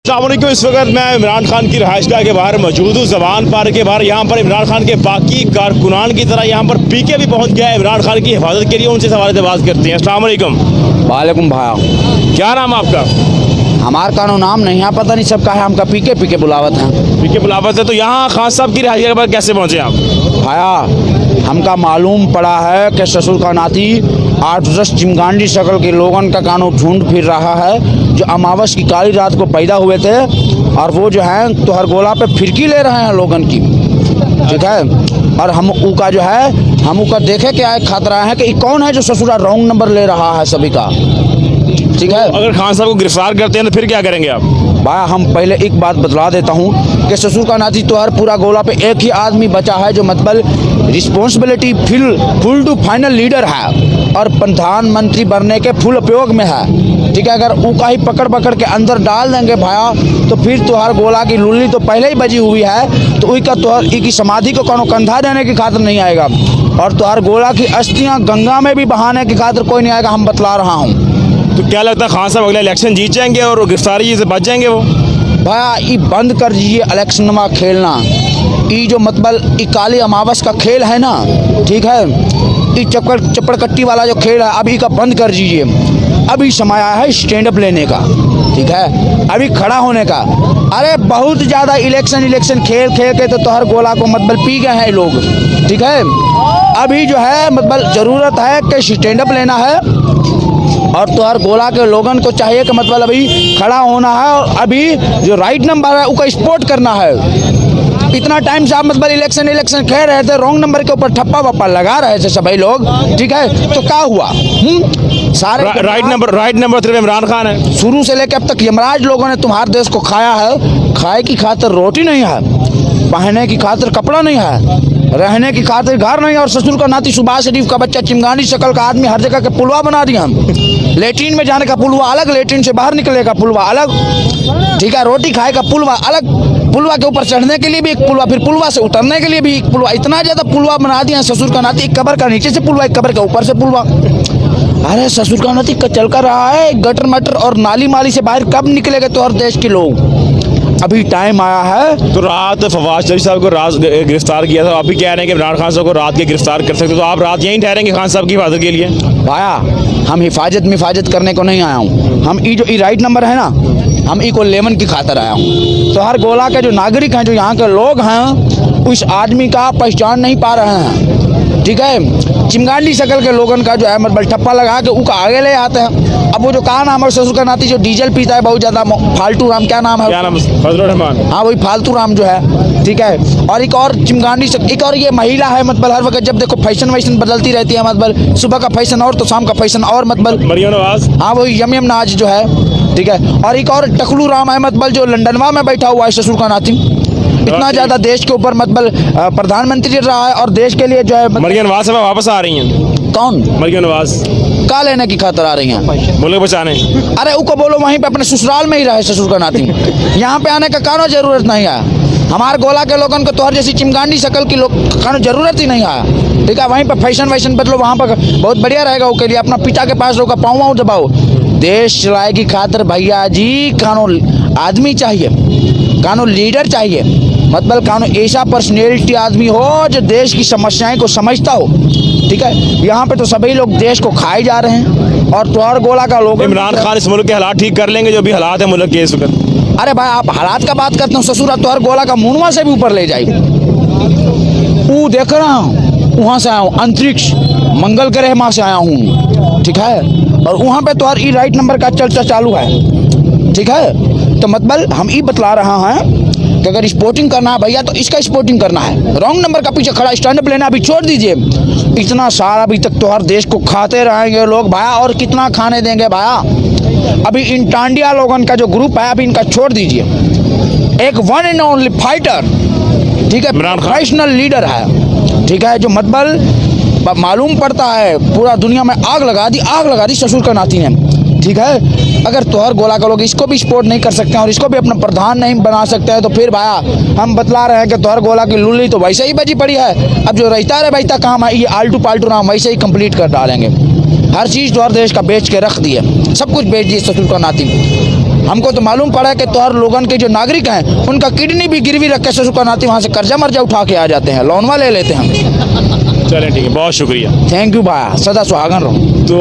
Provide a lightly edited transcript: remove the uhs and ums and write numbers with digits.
अस्सलामुअलैकुम। इस वक्त मैं इमरान खान की रहायशगाह के बाहर मौजूद हूँ, जवान पार्क के बाहर। यहाँ पर इमरान खान के बाकी कारकुनान की तरह यहाँ पर पीके भी पहुँच गया है इमरान खान की हिफाजत के लिए। उनसे सवाल से बात करते हैं। अस्सलामुअलैकुम। वालेकुम भाया। क्या नाम है आपका? हमारा कानू नाम नहीं है, पता नहीं सबका है, हमका पीके बुलावत है। पीके बुलावत है। तो यहाँ खान साहब की रहायशगाह के बाहर कैसे पहुँचे आप? भाया हमका मालूम पड़ा है कि ससुर का नाती 8-10 चिमगांडी शक्ल के लोगन का कानू झुंड फिर रहा है, जो अमावस की काली रात को पैदा हुए थे, और वो जो है तो हर गोला पे फिरकी ले रहे हैं लोगन की, ठीक है। और हम का जो है हम का देखे के आए खतरा है कि कौन है जो ससुरा रॉन्ग नंबर ले रहा है सभी का, ठीक है। अगर खान साहब को गिरफ्तार करते हैं तो फिर क्या करेंगे आप? भाई हम पहले एक बात बतला देता हूँ कि ससुर का नाती तो हर पूरा गोला पे एक ही आदमी बचा है जो मतलब responsibility full to final leader है और प्रधानमंत्री बनने के फुल उपयोग में है, ठीक है। अगर ऊका ही पकड़ के अंदर डाल देंगे भाया तो फिर तुहार गोला की लुल्ली तो पहले ही बजी हुई है, तो उसका तुहार की समाधि को कोनो कंधा देने की खातिर नहीं आएगा, और तुहार गोला की अस्थियाँ गंगा में भी बहाने की खातिर कोई नहीं आएगा, हम बतला रहा हूँ। तो क्या लगता है खान साहब अगला इलेक्शन जीत जाएंगे और गिरफ्तारी से बच जाएंगे वो? भाया ये बंद कर दीजिए इलेक्शन में खेलना। ये जो मतलब ये काली अमावस का खेल है ना, ठीक है, ये चपड़कट्टी वाला जो खेल है अभी का बंद कर दीजिए। अभी समय आया है स्टैंड अप लेने का, ठीक है, अभी खड़ा होने का। अरे बहुत ज़्यादा इलेक्शन खेल के तो हर गोला को मतलब पी गए हैं लोग, ठीक है। अभी जो है मतलब ज़रूरत है कि स्टैंड अप लेना है, और तो हर गोला के लोगन को चाहिए कि मतलब अभी खड़ा होना है, और अभी जो राइट नंबर है उसका सपोर्ट करना है। इतना टाइम से आप मतलब इलेक्शन खेल रहे थे, रॉन्ग नंबर के ऊपर ठप्पा वप्पा लगा रहे थे सभी लोग, ठीक है। तो क्या हुआ? सारे राइट नंबर सिर्फ इमरान खान है। शुरू से लेकर अब तक यमराज लोगों ने तुम्हारे देश को खाया है। खाए की खातिर रोटी नहीं है, पहनने की खातिर कपड़ा नहीं है, रहने की खातिर घर नहीं, और ससुर का नाती सुभाष शरीफ का बच्चा चिमगांडी शक्ल का आदमी हर जगह के पुलवा बना दिया हम। लेट्रिन में जाने का पुलवा अलग, लेट्रिन से बाहर निकले का पुलवा अलग, ठीक है। रोटी खाए का पुलवा अलग, पुलवा के ऊपर चढ़ने के लिए भी एक पुलवा, फिर पुलवा से उतरने के लिए भी एक पुलवा। इतना ज़्यादा पुलवा बना दिया ससुर का नाती। एक कबर का नीचे से पुलवा, एक कबर के ऊपर से पुलवा। अरे ससुर का नाती चल कर रहा है गटर मटर और नाली माली से बाहर कब निकलेगा तो हर देश के लोग। अभी टाइम आया है। तो रात फवाद शरीफ साहब को रात गिरफ्तार किया था, आप भी कह रहे हैं कि इमरान खान साहब को रात के गिरफ्तार कर सकते, तो आप रात यहीं ठहरेंगे खान साहब की हिफाजत के लिए? भाया हम हिफाजत करने को नहीं आया हूँ। हम ई जो राइट नंबर है ना, हम ई को लेमन की खातर आया हूँ। तो हर गोला के जो नागरिक हैं, जो यहाँ के लोग हैं, उस आदमी का पहचान नहीं पा रहे हैं, ठीक है। चिमगांडी शक्ल के लोगन का जो है मतलब ठप्पा लगा के उसका आगे ले आते हैं। अब वो जो कहा नाम है ससुर का नाती जो डीजल पीता है बहुत ज़्यादा, फालतू राम, क्या नाम है? क्या नाम? फजलुर रहमान। हाँ वही फालतू राम जो है, ठीक है। और एक और चिमगांडी एक और ये महिला है मतलब हर वक्त जब देखो फैशन बदलती रहती है, मतलब सुबह का फैशन और तो शाम का फैशन और, मतलब मरियम नवाज। हाँ वही यम नाज जो है, ठीक है। और एक और टकलू राम है मतलब जो लंदनवा में बैठा हुआ है ससुर का नाती। इतना ज़्यादा देश के ऊपर मतलब प्रधानमंत्री रहा है, और देश के लिए जो है मरियम नवाज से वापस आ रही हैं। कौन? मरियम नवाज का लेने की खातर आ रही हैं? मुल्क बचाने। अरे उसको बोलो वहीं पे अपने ससुराल में ही रहे ससुर का नाती, यहाँ पे आने का कानो जरूरत नहीं है। हमारे गोला के लोगों को तोहर जैसी चिमगांडी शक्ल की लोग कानो जरूरत ही नहीं है, ठीक है। वहीं पे फैशन बदलो, वहाँ पर बहुत बढ़िया रहेगा उसके लिए। अपना पिता के पास रोका पाऊँ दबाओ। देश चलाए की खातिर भैया जी कानो आदमी चाहिए, कानो लीडर चाहिए, मतलब कानो ऐसा पर्सनैलिटी आदमी हो जो देश की समस्याएं को समझता हो, ठीक है। यहाँ पे तो सभी लोग देश को खाए जा रहे हैं, और तुहार गोला का लोग। इमरान खान इस मुल्क के हालात ठीक कर लेंगे जो भी हालात है मुल्क के इस वक्त? अरे भाई आप हालात का बात करते हो, ससुर तुहार गोला का मुनवा से भी ऊपर ले जाए। वो देख रहा हूँ, वहाँ से आया हूँ, अंतरिक्ष मंगल ग्रह माँ से आया हूँ, ठीक है। और वहाँ पे तुहार ई राइट नंबर का चर्चा चालू है, ठीक है। तो मतलब हम ये बतला रहा हैं कि अगर स्पोर्टिंग करना है भैया तो इसका स्पोर्टिंग करना है, रॉन्ग नंबर का पीछे खड़ा स्टैंड अप लेना अभी छोड़ दीजिए। इतना सारा अभी तक तो हर देश को खाते रहेंगे लोग भाया, और कितना खाने देंगे भाया। अभी इन टांडिया लोगन का जो ग्रुप है अभी इनका छोड़ दीजिए। एक वन एंड ओनली फाइटर, ठीक है, प्रोफेशनल लीडर है, ठीक है, जो मतलब मालूम पड़ता है पूरा दुनिया में आग लगा दी ससुर का नाती ने, ठीक है। अगर तोहर गोला का लोग इसको भी सपोर्ट नहीं कर सकते हैं और इसको भी अपना प्रधान नहीं बना सकते हैं, तो फिर भाया हम बतला रहे हैं कि तोहर गोला की लुल्ली तो वैसे ही बजी पड़ी है। अब जो रहता काम है ये आलटू पालटू नाम वैसे ही कंप्लीट कर डालेंगे। हर चीज़ तोहर देश का बेच के रख दिए, सब कुछ बेच दिए ससुर का नाती। हमको तो मालूम पड़ा कि तोहर लोगन के जो नागरिक हैं उनका किडनी भी गिरवी रख के ससुर का नाती वहाँ से कर्जा मर्जा उठा के आ जाते हैं, लोनवा ले लेते हैं हम। चलें ठीक है, बहुत शुक्रिया। थैंक यू भाई, सदा सुहागन रहो। तो